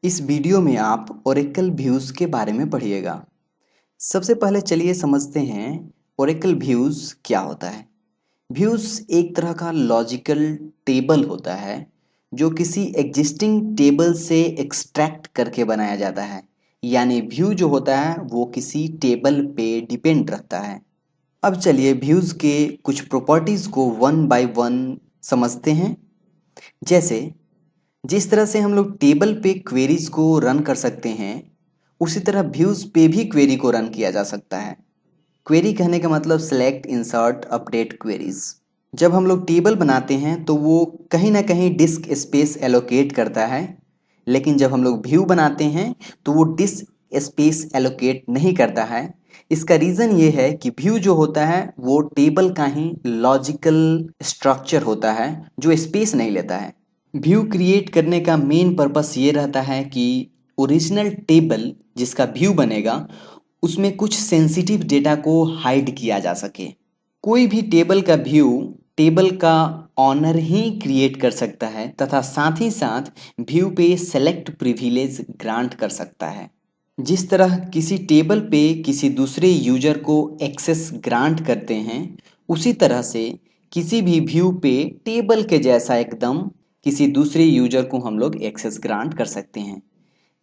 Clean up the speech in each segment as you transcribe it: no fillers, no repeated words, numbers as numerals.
इस वीडियो में आप ओरेकल व्यूज के बारे में पढ़िएगा। सबसे पहले चलिए समझते हैं ओरेकल व्यूज क्या होता है। व्यूज एक तरह का लॉजिकल टेबल होता है जो किसी एग्जिस्टिंग टेबल से एक्सट्रैक्ट करके बनाया जाता है। यानी व्यू जो होता है वो किसी टेबल पे डिपेंड रखता है। अब चलिए व्यूज के कुछ प्रॉपर्टीज को वन बाय वन समझते हैं। जैसे जिस तरह से हम लोग टेबल पे क्वेरीज को रन कर सकते हैं, उसी तरह व्यूज पे भी क्वेरी को रन किया जा सकता है। क्वेरी कहने का मतलब सिलेक्ट, इंसर्ट, अपडेट क्वेरीज। जब हम लोग टेबल बनाते हैं तो वो कहीं ना कहीं डिस्क स्पेस एलोकेट करता है, लेकिन जब हम लोग व्यू बनाते हैं तो वो डिस्क स्पेस एलोकेट नहीं करता है। इसका रीज़न ये है कि व्यू जो होता है वो टेबल का ही लॉजिकल स्ट्रक्चर होता है जो स्पेस नहीं लेता है। व्यू क्रिएट करने का मेन पर्पस ये रहता है कि ओरिजिनल टेबल जिसका व्यू बनेगा उसमें कुछ सेंसिटिव डेटा को हाइड किया जा सके। कोई भी टेबल का व्यू टेबल का ऑनर ही क्रिएट कर सकता है तथा साथ ही साथ व्यू पे सेलेक्ट प्रिविलेज ग्रांट कर सकता है। जिस तरह किसी टेबल पे किसी दूसरे यूजर को एक्सेस ग्रांट करते हैं, उसी तरह से किसी भी व्यू पे टेबल के जैसा एकदम किसी दूसरे यूजर को हम लोग एक्सेस ग्रांट कर सकते हैं।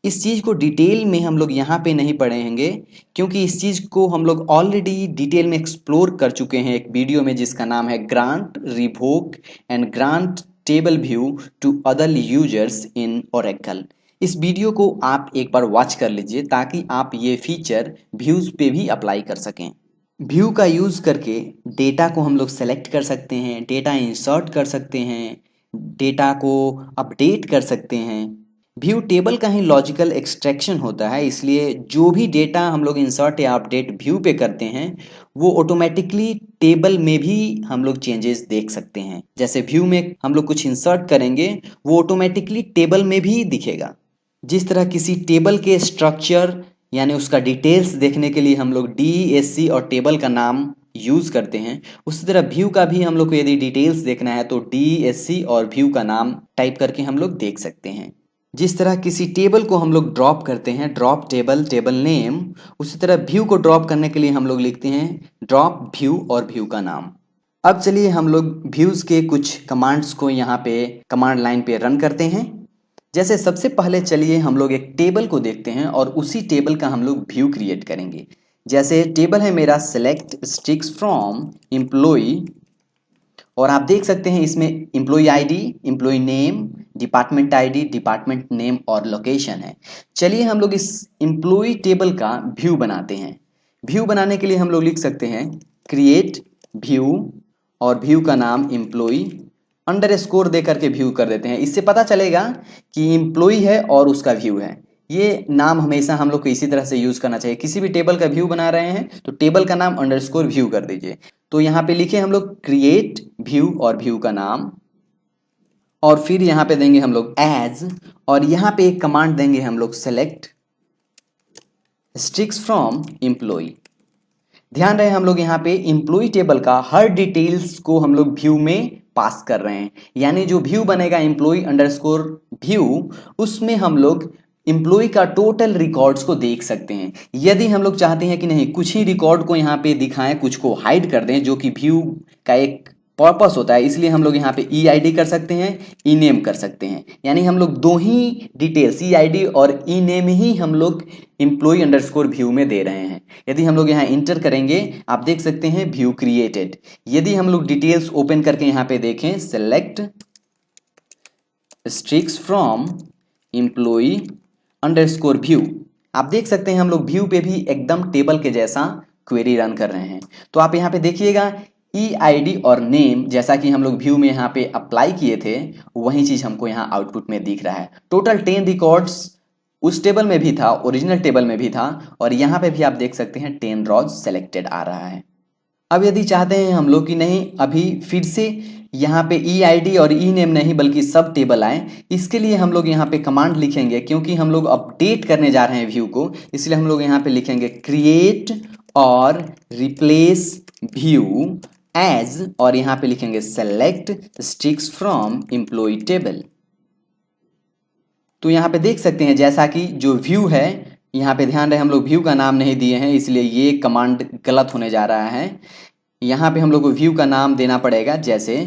इस चीज़ को डिटेल में हम लोग यहाँ पे नहीं पढ़ेंगे, क्योंकि इस चीज़ को हम लोग ऑलरेडी डिटेल में एक्सप्लोर कर चुके हैं एक वीडियो में जिसका नाम है grant, revoke and grant table view to other users in Oracle. इस वीडियो को आप एक बार वॉच कर लीजिए ताकि आप ये फीचर व्यूज पे भी अप्लाई कर सकें। व्यू का यूज करके डेटा को हम लोग सेलेक्ट कर सकते हैं, डेटा इंसर्ट कर सकते हैं, डेटा को अपडेट कर सकते हैं। व्यू टेबल का ही लॉजिकल एक्सट्रैक्शन होता है, इसलिए जो भी डेटा हम लोग इंसर्ट या अपडेट व्यू पे करते हैं वो ऑटोमेटिकली टेबल में भी हम लोग चेंजेस देख सकते हैं। जैसे व्यू में हम लोग कुछ इंसर्ट करेंगे वो ऑटोमेटिकली टेबल में भी दिखेगा। जिस तरह किसी टेबल के स्ट्रक्चर यानी उसका डिटेल्स देखने के लिए हम लोग DESC और टेबल का नाम यूज करते हैं, उसी तरह व्यू का भी हम लोग को यदि डिटेल्स देखना है तो DESC और व्यू का नाम टाइप करके हम लोग देख सकते हैं। जिस तरह किसी टेबल को हम लोग ड्रॉप करते हैं, ड्रॉप टेबल, टेबल नेम, उसी तरह व्यू को ड्रॉप करने के लिए हम लोग लिखते हैं ड्रॉप व्यू और व्यू का नाम। अब चलिए हम लोग व्यूज के कुछ कमांड्स को यहाँ पे कमांड लाइन पे रन करते हैं। जैसे सबसे पहले चलिए हम लोग एक टेबल को देखते हैं और उसी टेबल का हम लोग व्यू क्रिएट करेंगे। जैसे टेबल है मेरा सेलेक्ट स्ट्रिक्स फ्रॉम एम्प्लॉय, और आप देख सकते हैं इसमें employee ID, employee name, department ID, department name और लोकेशन है। चलिए हम लोग इस एम्प्लॉय टेबल का व्यू बनाते हैं। व्यू बनाने के लिए हम लोग लिख सकते हैं क्रिएट व्यू और व्यू का नाम एम्प्लॉय अंडरस्कोर दे करके व्यू कर देते हैं। इससे पता चलेगा कि एम्प्लॉय है और उसका व्यू है। ये नाम हमेशा हम लोग को इसी तरह से यूज करना चाहिए। किसी भी टेबल का व्यू बना रहे हैं तो टेबल का नाम अंडरस्कोर व्यू कर दीजिए। तो यहाँ पे लिखे हम लोग क्रिएट व्यू और व्यू का नाम, और फिर यहाँ पे देंगे हम लोग एज, और यहाँ पे एक कमांड देंगे हम लोग सेलेक्ट स्ट्रिक्स फ्रॉम एम्प्लॉय। ध्यान रहे हम लोग यहाँ पे एम्प्लॉय टेबल का हर डिटेल्स को हम लोग व्यू में पास कर रहे हैं। यानी जो व्यू बनेगा एम्प्लॉय अंडरस्कोर व्यू, उसमें हम लोग एम्प्लॉय का टोटल रिकॉर्ड्स को देख सकते हैं। यदि हम लोग चाहते हैं कि नहीं कुछ ही रिकॉर्ड को यहाँ पे दिखाएं, कुछ को हाइड कर दें, जो कि व्यू का एक पर्पस होता है, इसलिए हम लोग यहाँ पे EID कर सकते हैं, ई नेम कर सकते हैं। यानी हम लोग दो ही डिटेल्स EID और ई नेम ही हम लोग एम्प्लॉय अंडरस्कोर व्यू में दे रहे हैं। यदि हम लोग यहाँ इंटर करेंगे आप देख सकते हैं व्यू क्रिएटेड। यदि हम लोग डिटेल्स ओपन करके यहाँ पे देखें select स्ट्रिक्स from employee underscore view, आप देख सकते हैं हम लोग व्यू पे भी एकदम टेबल के जैसा क्वेरी रन कर रहे हैं। तो आप यहाँ पे देखिएगा EID और नेम जैसा कि हम लोग व्यू में यहाँ पे अप्लाई किए थे वही चीज हमको यहाँ आउटपुट में दिख रहा है। टोटल 10 रिकॉर्ड्स उस टेबल में भी था, ओरिजिनल टेबल में भी था, और यहाँ पे भी आप देख सकते हैं 10 रॉज सेलेक्टेड आ रहा है। अब यदि चाहते हैं हम लोग कि नहीं अभी फिर से यहाँ पे EID और ई नेम नहीं बल्कि सब टेबल आए, इसके लिए हम लोग यहाँ पे कमांड लिखेंगे। क्योंकि हम लोग अपडेट करने जा रहे हैं व्यू को, इसलिए हम लोग यहाँ पे लिखेंगे create or replace view as, और यहाँ पे लिखेंगे सेलेक्ट स्ट्रिक्स फ्रॉम एम्प्लॉय टेबल। तो यहाँ पे देख सकते हैं जैसा कि जो व्यू है, यहाँ पे ध्यान रहे हम लोग व्यू का नाम नहीं दिए हैं, इसलिए ये कमांड गलत होने जा रहा है। यहाँ पे हम लोग को व्यू का नाम देना पड़ेगा, जैसे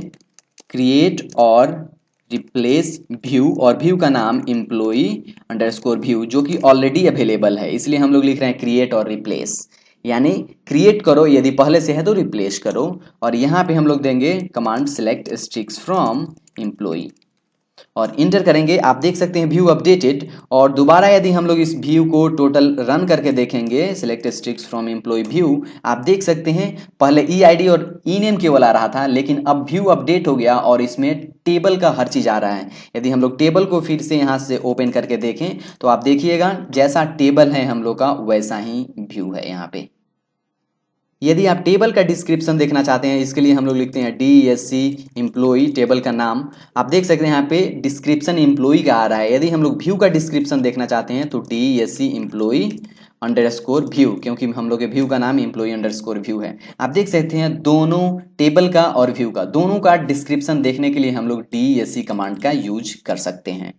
क्रिएट और रिप्लेस व्यू, और व्यू का नाम एम्प्लॉई अंडरस्कोर व्यू, जो कि ऑलरेडी अवेलेबल है, इसलिए हम लोग लिख रहे हैं क्रिएट और रिप्लेस। यानी क्रिएट करो, यदि पहले से है तो रिप्लेस करो। और यहाँ पे हम लोग देंगे कमांड सेलेक्ट स्ट्रिक्स फ्रॉम एम्प्लॉई और इंटर करेंगे। आप देख सकते हैं व्यू अपडेटेड। और दोबारा यदि हम लोग इस व्यू को टोटल रन करके देखेंगे, select asterisks from employ view, आप देख सकते हैं पहले ईआईडी और ई नेम केवल आ रहा था, लेकिन अब व्यू अपडेट हो गया और इसमें टेबल का हर चीज आ रहा है। यदि हम लोग टेबल को फिर से यहाँ से ओपन करके देखें तो आप देखिएगा जैसा टेबल है हम लोग का वैसा ही व्यू है यहाँ पे। यदि आप टेबल का डिस्क्रिप्शन देखना चाहते हैं, इसके लिए हम लोग लिखते हैं DSC एम्प्लॉई, टेबल का नाम। आप देख सकते हैं यहाँ पे डिस्क्रिप्शन एम्प्लॉई का आ रहा है। यदि हम लोग व्यू का डिस्क्रिप्शन देखना चाहते हैं तो DSC एम्प्लॉई अंडरस्कोर व्यू, क्योंकि हम लोग के व्यू का नाम एम्प्लॉई अंडरस्कोर व्यू है। आप देख सकते हैं दोनों टेबल का और व्यू का, दोनों का डिस्क्रिप्शन देखने के लिए हम लोग DSC कमांड का यूज कर सकते हैं।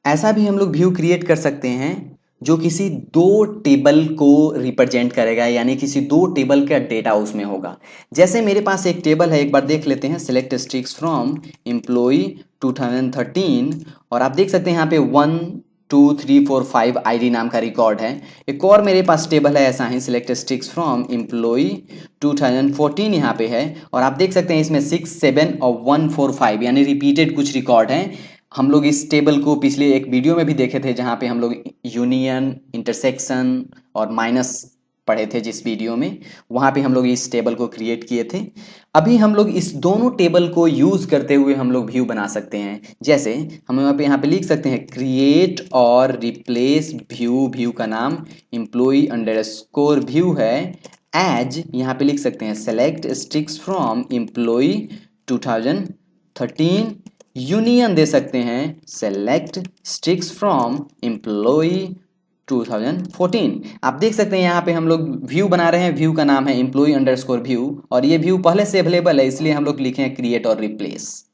ऐसा भी हम लोग व्यू क्रिएट कर सकते हैं जो किसी दो टेबल को रिप्रेजेंट करेगा, यानी किसी दो टेबल का डेटा उसमें होगा। जैसे मेरे पास एक टेबल है, एक बार देख लेते हैं, सिलेक्ट स्ट्रिक्स फ्रॉम एम्प्लॉई 2013, और आप देख सकते हैं यहाँ पे 1 2 3 4 5 आईडी नाम का रिकॉर्ड है। एक और मेरे पास टेबल है ऐसा ही, सिलेक्ट स्ट्रिक्स फ्रॉम एम्प्लॉई 2014 यहाँ पे है, और आप देख सकते हैं इसमें 6 7 और 1 4 5 यानी रिपीटेड कुछ रिकॉर्ड हैं। हम लोग इस टेबल को पिछले एक वीडियो में भी देखे थे, जहाँ पे हम लोग यूनियन, इंटरसेक्शन और माइनस पढ़े थे जिस वीडियो में, वहाँ पे हम लोग इस टेबल को क्रिएट किए थे। अभी हम लोग इस दोनों टेबल को यूज करते हुए हम लोग व्यू बना सकते हैं। जैसे हम यहाँ पे लिख सकते हैं create or replace view, view का नाम एम्प्लॉई अंडरस्कोर व्यू है, एज यहाँ पे लिख सकते हैं सेलेक्ट स्ट्रिक्स फ्रॉम एम्प्लॉई 2013, यूनियन दे सकते हैं सेलेक्ट स्ट्रिक्स फ्रॉम एम्प्लॉई 2014। आप देख सकते हैं यहाँ पे हम लोग व्यू बना रहे हैं, व्यू का नाम है एम्प्लॉई अंडरस्कोर व्यू, और ये व्यू पहले से अवेलेबल है, इसलिए हम लोग लिखे हैं क्रिएट और रिप्लेस।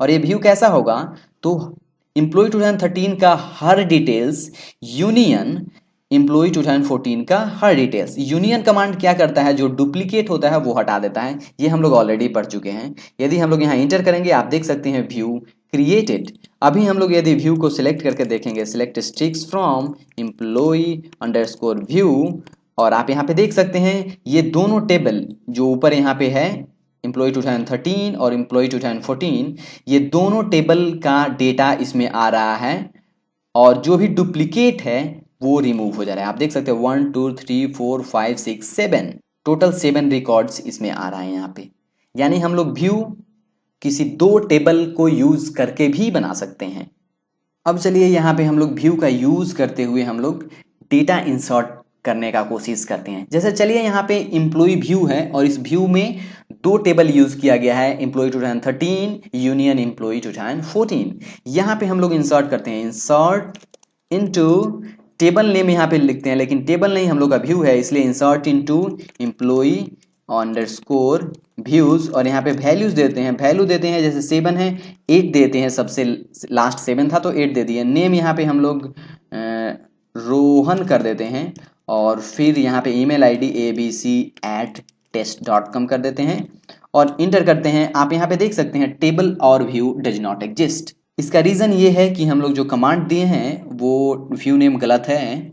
और ये व्यू कैसा होगा, तो एम्प्लॉई 2013 का हर डिटेल्स यूनियन एम्प्लॉई 2014 का हर डिटेल्स। यूनियन कमांड क्या करता है, जो डुप्लीकेट होता है वो हटा देता है, ये हम लोग ऑलरेडी पढ़ चुके हैं। यदि हम लोग यहाँ इंटर करेंगे, आप देख सकते हैं व्यू क्रिएटेड। अभी हम लोग यदि व्यू को सिलेक्ट करके देखेंगे, select asterisks from employee underscore view, और आप यहाँ पे देख सकते हैं ये दोनों टेबल जो ऊपर यहाँ पे है एम्प्लॉई 2013 और एम्प्लॉई 2014, ये दोनों टेबल का डेटा इसमें आ रहा है, और जो भी डुप्लीकेट है वो रिमूव हो जा रहा है। आप देख सकते हैं 1 2 3 4 5 6 7, टोटल 7 रिकॉर्ड्स इसमें आ रहा है यहाँ पे। यानी हम लोग व्यू किसी दो टेबल को यूज करके भी बना सकते हैं। अब चलिए यहाँ पे हम लोग व्यू का यूज करते हुए हम लोग डेटा इंसर्ट करने का कोशिश करते हैं। जैसे चलिए यहाँ पे एम्प्लॉई व्यू है और इस व्यू में दो टेबल यूज किया गया है, एम्प्लॉई 2013 यूनियन एम्प्लॉई 2014। यहाँ पे हम लोग इंसर्ट करते हैं, इंसर्ट इनटू टेबल नेम यहाँ पे लिखते हैं, लेकिन टेबल नहीं हम लोग का व्यू है, इसलिए insert into employee underscore views, और यहाँ पे वैल्यूज देते हैं, वैल्यू देते हैं जैसे 7 है 8 देते हैं, सबसे लास्ट 7 था तो 8 दे दिए। नेम यहाँ पे हम लोग रोहन कर देते हैं, और फिर यहाँ पे ईमेल आईडी abc@test.com कर देते हैं और इंटर करते हैं। आप यहाँ पे देख सकते हैं टेबल और व्यू डज नॉट एग्जिस्ट। इसका रीजन ये है कि हम लोग जो कमांड दिए हैं वो व्यू नेम गलत है,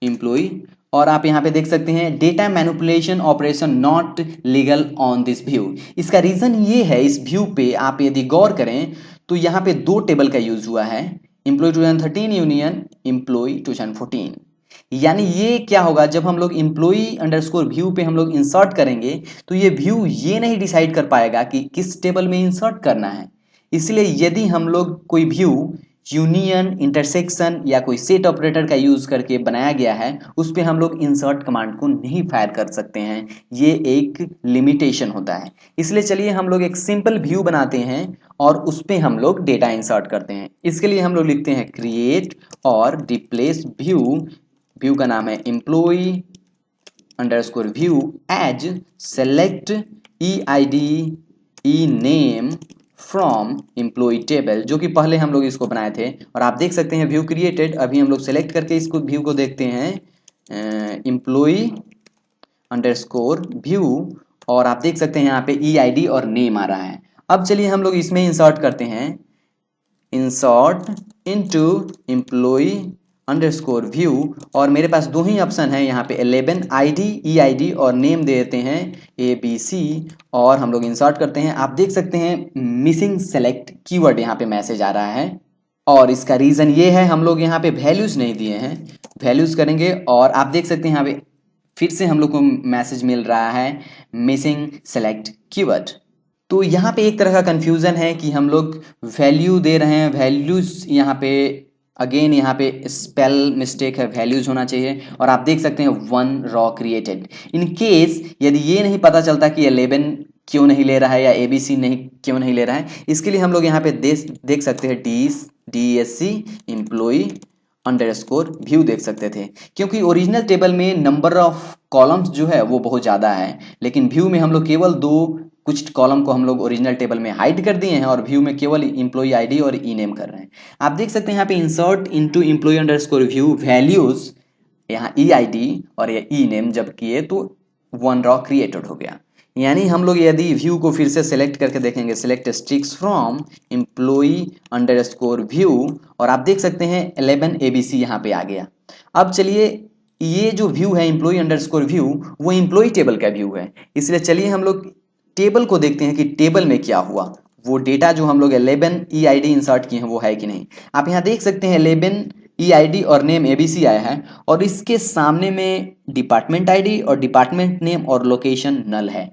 एम्प्लॉई, और आप यहाँ पे देख सकते हैं data manipulation operation not legal on this view. इसका रीजन ये है, इस व्यू पे आप यदि गौर करें तो यहाँ पे दो टेबल का यूज हुआ है, एम्प्लॉई 2013 यूनियन एम्प्लॉई 2014। यानी ये क्या होगा, जब हम लोग एम्प्लॉई अंडरस्कोर व्यू पे हम लोग इंसर्ट करेंगे तो ये व्यू ये नहीं डिसाइड कर पाएगा कि किस टेबल में इंसर्ट करना है। इसलिए यदि हम लोग कोई व्यू यूनियन, इंटरसेक्शन या कोई सेट ऑपरेटर का यूज करके बनाया गया है, उस पर हम लोग इंसर्ट कमांड को नहीं फायर कर सकते हैं, ये एक लिमिटेशन होता है। इसलिए चलिए हम लोग एक सिंपल व्यू बनाते हैं और उस पर हम लोग डेटा इंसर्ट करते हैं। इसके लिए हम लोग लिखते हैं create or replace view, view का नाम है employee underscore view, as select EID E name from employee table, जो कि पहले हम लोग इसको बनाए थे। और आप देख सकते हैं व्यू क्रिएटेड, अभी हम लोग सेलेक्ट करके इसको व्यू को देखते हैं एम्प्लॉय अंडरस्कोर व्यू, और आप देख सकते हैं यहाँ पे EID और नेम आ रहा है। अब चलिए हम लोग इसमें इंसर्ट करते हैं, insert into employee underscore view, और मेरे पास दो ही ऑप्शन है यहाँ पे 11 ID EID और नेम दे देते हैं ABC, और हम लोग इंसर्ट करते हैं। आप देख सकते हैं मिसिंग सेलेक्ट कीवर्ड यहाँ पे मैसेज आ रहा है, और इसका रीजन ये है हम लोग यहाँ पे वैल्यूज नहीं दिए हैं, वैल्यूज करेंगे। और आप देख सकते हैं यहाँ पे फिर से हम लोग को मैसेज मिल रहा है मिसिंग सेलेक्ट कीवर्ड। तो यहाँ पे एक तरह का कंफ्यूजन है कि हम लोग वैल्यू दे रहे हैं, वैल्यूज यहाँ पे अगेन यहाँ पे स्पेल मिस्टेक है, वैल्यूज होना चाहिए। और आप देख सकते हैं 1 रॉ क्रिएटेड। इन केस यदि ये नहीं पता चलता कि 11 क्यों नहीं ले रहा है या ABC नहीं क्यों नहीं ले रहा है, इसके लिए हम लोग यहाँ पे देख सकते हैं DESC एम्प्लॉय अंडरस्कोर व्यू देख सकते थे, क्योंकि ओरिजिनल टेबल में नंबर ऑफ कॉलम्स जो है वो बहुत ज़्यादा है, लेकिन व्यू में हम लोग केवल कुछ कॉलम को हम लोग ओरिजिनल टेबल में हाइड कर दिए हैं और व्यू में केवल एम्प्लॉय ID और नेम कर रहे हैं। आप देख सकते हैं यहाँ पे insert into employee underscore view values, यहाँ EID और ये नेम जब किए तो 1 रॉ क्रिएटेड हो गया। यानी हम लोग यदि व्यू को फिर से सेलेक्ट करके देखेंगे, select स्ट्रिक्स from employee underscore view, और आप देख सकते हैं 11 ABC यहाँ पे आ गया। अब चलिए ये जो व्यू है एम्प्लॉय अंडरस्कोर व्यू, वो एम्प्लॉय टेबल का व्यू है, इसलिए चलिए हम लोग टेबल को देखते हैं कि टेबल में क्या हुआ, वो डेटा जो हम लोग 11 EID इंसर्ट किए हैं वो है कि नहीं। आप यहाँ देख सकते हैं 11 EID और नेम ABC आया है, और इसके सामने में डिपार्टमेंट ID और डिपार्टमेंट नेम और लोकेशन नल है।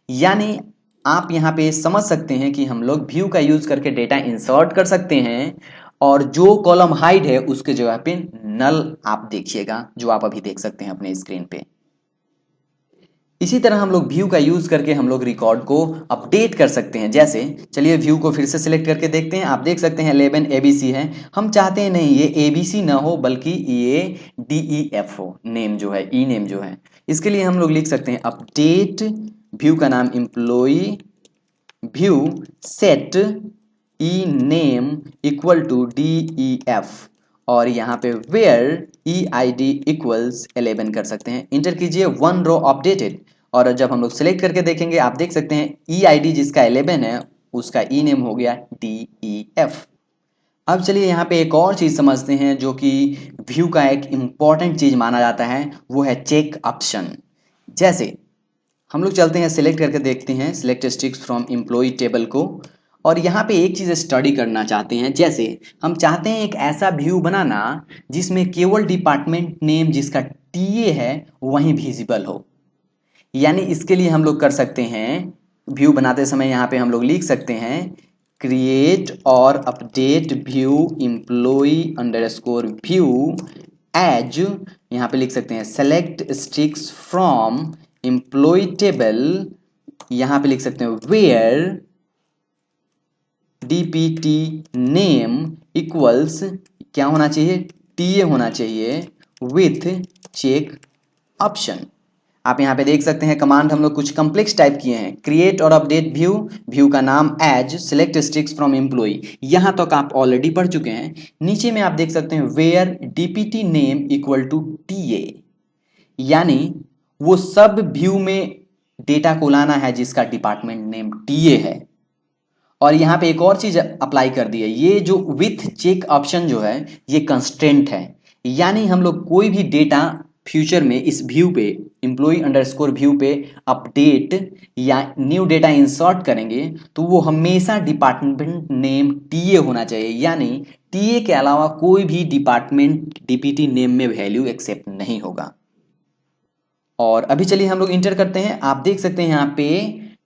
यानी आप यहाँ पे समझ सकते हैं कि हम लोग व्यू का यूज करके डेटा इंसर्ट कर सकते हैं, और जो कॉलम हाइड है उसके जगह पे नल आप देखिएगा, जो आप अभी देख सकते हैं अपने स्क्रीन पे। इसी तरह हम लोग व्यू का यूज करके हम लोग रिकॉर्ड को अपडेट कर सकते हैं। जैसे चलिए व्यू को फिर से सिलेक्ट करके देखते हैं। आप देख सकते हैं 11 ABC है, हम चाहते हैं नहीं ये ABC ना हो बल्कि ये DEF हो, नेम जो है नेम जो है। इसके लिए हम लोग लिख सकते हैं अपडेट व्यू का नाम employee view set name equal to DEF, और यहाँ पे वेयर EID इक्वल्स 11 कर सकते हैं। इंटर कीजिए 1 रो अपडेटेड, और जब हम लोग सेलेक्ट करके देखेंगे आप देख सकते हैं EID जिसका 11 है उसका नेम हो गया DEF। अब चलिए यहाँ पे एक और चीज समझते हैं जो कि व्यू का एक इम्पॉर्टेंट चीज माना जाता है, वो है चेक ऑप्शन। जैसे हम लोग चलते हैं सिलेक्ट करके देखते हैं select asterisks from employee table को, और यहाँ पे एक चीज़ स्टडी करना चाहते हैं। जैसे हम चाहते हैं एक ऐसा व्यू बनाना जिसमें केवल डिपार्टमेंट नेम जिसका TA है वहीं विजिबल हो। यानी इसके लिए हम लोग कर सकते हैं, व्यू बनाते समय यहाँ पे हम लोग लिख सकते हैं क्रिएट और update view employee underscore view as, यहाँ पे लिख सकते हैं सेलेक्ट स्ट्रिक्स फ्रॉम एम्प्लॉय टेबल, यहाँ पे लिख सकते हैं वेयर DPT नेम इक्वल्स क्या होना चाहिए, TA होना चाहिए विथ चेक ऑप्शन। आप यहाँ पे देख सकते हैं कमांड हम लोग कुछ कॉम्प्लेक्स टाइप किए हैं, क्रिएट और अपडेट व्यू, व्यू का नाम as, select asterisks from employ, यहाँ तक आप ऑलरेडी पढ़ चुके हैं। नीचे में आप देख सकते हैं where DPT name equal to TA, यानी वो सब व्यू में डेटा को लाना है जिसका डिपार्टमेंट नेम TA है। और यहाँ पे एक और चीज अप्लाई कर दी है, ये जो विथ चेक ऑप्शन जो है ये कंस्ट्रेंट है, यानी हम लोग कोई भी डेटा फ्यूचर में इस व्यू पे एम्प्लॉय अंडरस्कोर व्यू पे अपडेट या न्यू डेटा इंसर्ट करेंगे तो वो हमेशा डिपार्टमेंट नेम TA होना चाहिए, यानी TA के अलावा कोई भी डिपार्टमेंट DPT नेम में वैल्यू एक्सेप्ट नहीं होगा। और अभी चलिए हम लोग इंटर करते हैं। आप देख सकते हैं यहाँ पे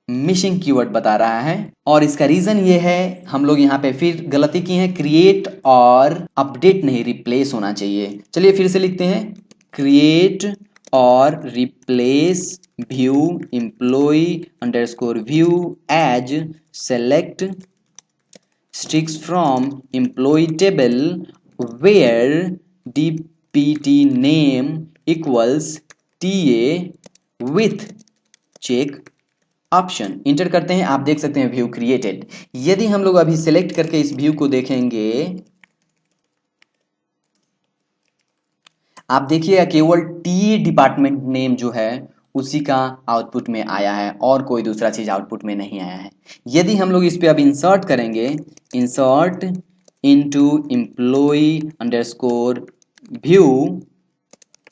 मिसिंग कीवर्ड बता रहा है, और इसका रीजन ये है हम लोग यहाँ पे फिर गलती की है, क्रिएट और अपडेट नहीं रिप्लेस होना चाहिए। चलिए फिर से लिखते हैं create or replace view employee underscore view as select स्ट्रिक्स from employee table where DPT name equals TA with check option enter करते हैं, आप देख सकते हैं व्यू क्रिएटेड। यदि हम लोग अभी सिलेक्ट करके इस व्यू को देखेंगे, आप देखिएगा केवल टी डिपार्टमेंट नेम जो है उसी का आउटपुट में आया है और कोई दूसरा चीज आउटपुट में नहीं आया है। यदि हम लोग इस पे अब इंसर्ट करेंगे, insert into employee underscore view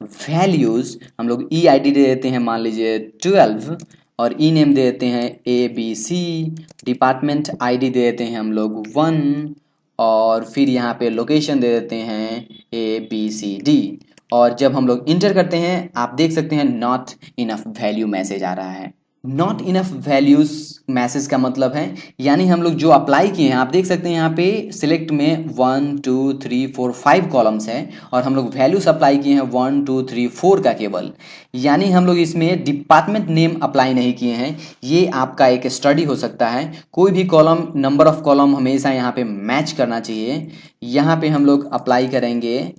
values, हम लोग ई आई डी दे देते हैं मान लीजिए 12 और ई नेम दे देते हैं A B C, department ID दे देते हैं हम लोग 1 और फिर यहाँ पे लोकेशन दे देते हैं ए बी सी डी। और जब हम लोग इंटर करते हैं आप देख सकते हैं नॉट इनफ वैल्यू मैसेज आ रहा है। नॉट इनफ वैल्यूज मैसेज का मतलब है यानी हम लोग जो अप्लाई किए हैं, आप देख सकते हैं यहाँ पे सिलेक्ट में 1 2 3 4 5 कॉलम्स है और हम लोग वैल्यूज अप्लाई किए हैं 1 2 3 4 का केवल, यानी हम लोग इसमें डिपार्टमेंट नेम अप्लाई नहीं किए हैं। ये आपका एक स्टडी हो सकता है, कोई भी कॉलम नंबर ऑफ कॉलम हमेशा यहाँ पे मैच करना चाहिए। यहाँ पे हम लोग अप्लाई करेंगे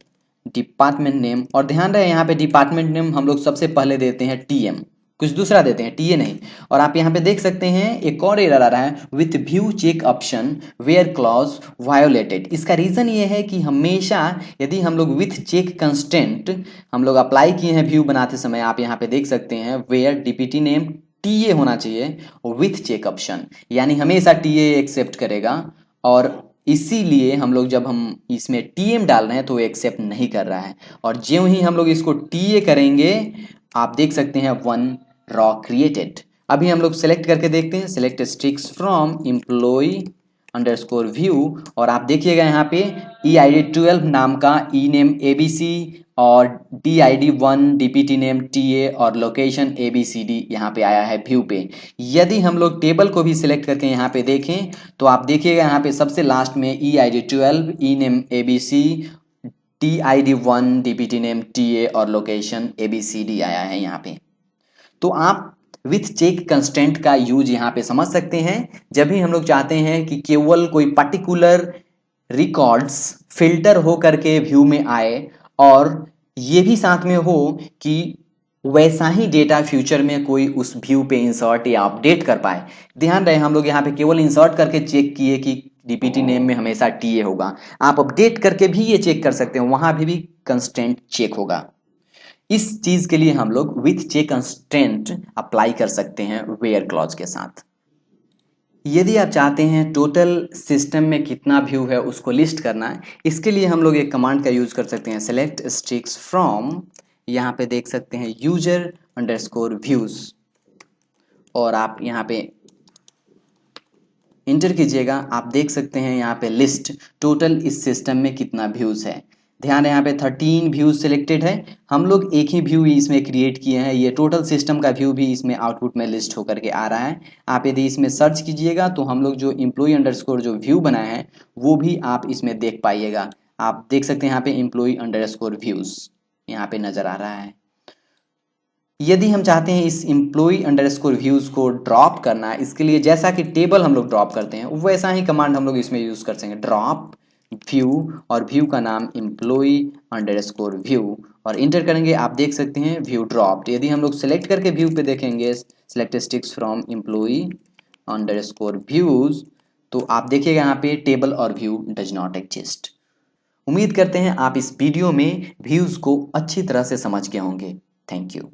डिपार्टमेंट नेम और ध्यान रहे यहाँ पे डिपार्टमेंट नेम हम लोग सबसे पहले देते हैं टीएम, कुछ दूसरा देते हैं टीए नहीं। और आप यहाँ पे देख सकते हैं एक और एरर आ रहा है with view check option where clause violated. इसका रीजन ये है कि हमेशा यदि हम लोग विथ चेक कंस्टेंट हम लोग अप्लाई किए हैं व्यू बनाते समय, आप यहाँ पे देख सकते हैं वेयर डीपीटी नेम टीए होना चाहिए विथ चेक ऑप्शन, यानी हमेशा टीए एक्सेप्ट करेगा। और इसीलिए हम लोग जब हम इसमें टीएम डाल रहे हैं तो एक्सेप्ट नहीं कर रहा है, और ज्यों ही हम लोग इसको टीए करेंगे आप देख सकते हैं 1 रॉ क्रिएटेड। अभी हम लोग सेलेक्ट करके देखते हैं, select स्ट्रिक्स from employee underscore view और आप देखिएगा यहाँ पे ई आई डी 12 नाम का ई नेम ए बी सी और D I D 1 DPT name T A और location A B C D यहाँ पे आया है व्यू पे। यदि हम लोग टेबल को भी सिलेक्ट करके यहाँ पे देखें तो आप देखिएगा यहाँ पे सबसे लास्ट में E I D 12 E name A B C T I D 1 DPT name T A और location A B C D आया है यहाँ पे। तो आप विथ चेक कंस्टेंट का यूज यहाँ पे समझ सकते हैं, जब भी हम लोग चाहते हैं कि केवल कोई पर्टिकुलर रिकॉर्ड्स फिल्टर हो करके व्यू में आए और ये भी साथ में हो कि वैसा ही डेटा फ्यूचर में कोई उस व्यू पे इंसर्ट या अपडेट कर पाए। ध्यान रहे हम लोग यहाँ पे केवल इंसर्ट करके चेक किए कि डीपीटी नेम में हमेशा टीए होगा, आप अपडेट करके भी ये चेक कर सकते हैं, वहां भी कंस्टेंट चेक होगा। इस चीज के लिए हम लोग विथ चेक कंस्टेंट अप्लाई कर सकते हैं वेयर क्लॉज के साथ। यदि आप चाहते हैं टोटल सिस्टम में कितना व्यू है उसको लिस्ट करना है, इसके लिए हम लोग एक कमांड का यूज कर सकते हैं, सेलेक्ट स्ट्रिक्स फ्रॉम, यहाँ पे देख सकते हैं यूजर अंडरस्कोर व्यूज और आप यहाँ पे इंटर कीजिएगा। आप देख सकते हैं यहाँ पे लिस्ट टोटल इस सिस्टम में कितना व्यूज है। ध्यान है यहाँ पे 13 व्यूज सिलेक्टेड है, हम लोग एक ही व्यू इसमें क्रिएट किए हैं, ये टोटल सिस्टम का व्यू भी इसमें आउटपुट में लिस्ट होकर के आ रहा है। आप यदि इसमें सर्च कीजिएगा तो हम लोग जो एम्प्लॉय अंडरस्कोर जो व्यू बनाए हैं वो भी आप इसमें देख पाइएगा। आप देख सकते हैं यहाँ पे एम्प्लॉय अंडरस्कोर व्यूज यहाँ पे नजर आ रहा है। यदि हम चाहते हैं इस एम्प्लॉय अंडरस्कोर व्यूज को ड्रॉप करना है, इसके लिए जैसा कि टेबल हम लोग ड्रॉप करते हैं वैसा ही कमांड हम लोग इसमें यूज कर सकेंगे, ड्रॉप व्यू और व्यू का नाम एम्प्लॉय अंडरस्कोर व्यू और इंटर करेंगे। आप देख सकते हैं व्यू ड्रॉप्ड। यदि हम लोग सेलेक्ट करके व्यू पे देखेंगे select sticks from employee underscore views तो आप देखिएगा यहाँ पे टेबल और व्यू डज नॉट एग्जिस्ट। उम्मीद करते हैं आप इस वीडियो में व्यूज को अच्छी तरह से समझ गए होंगे। Thank you.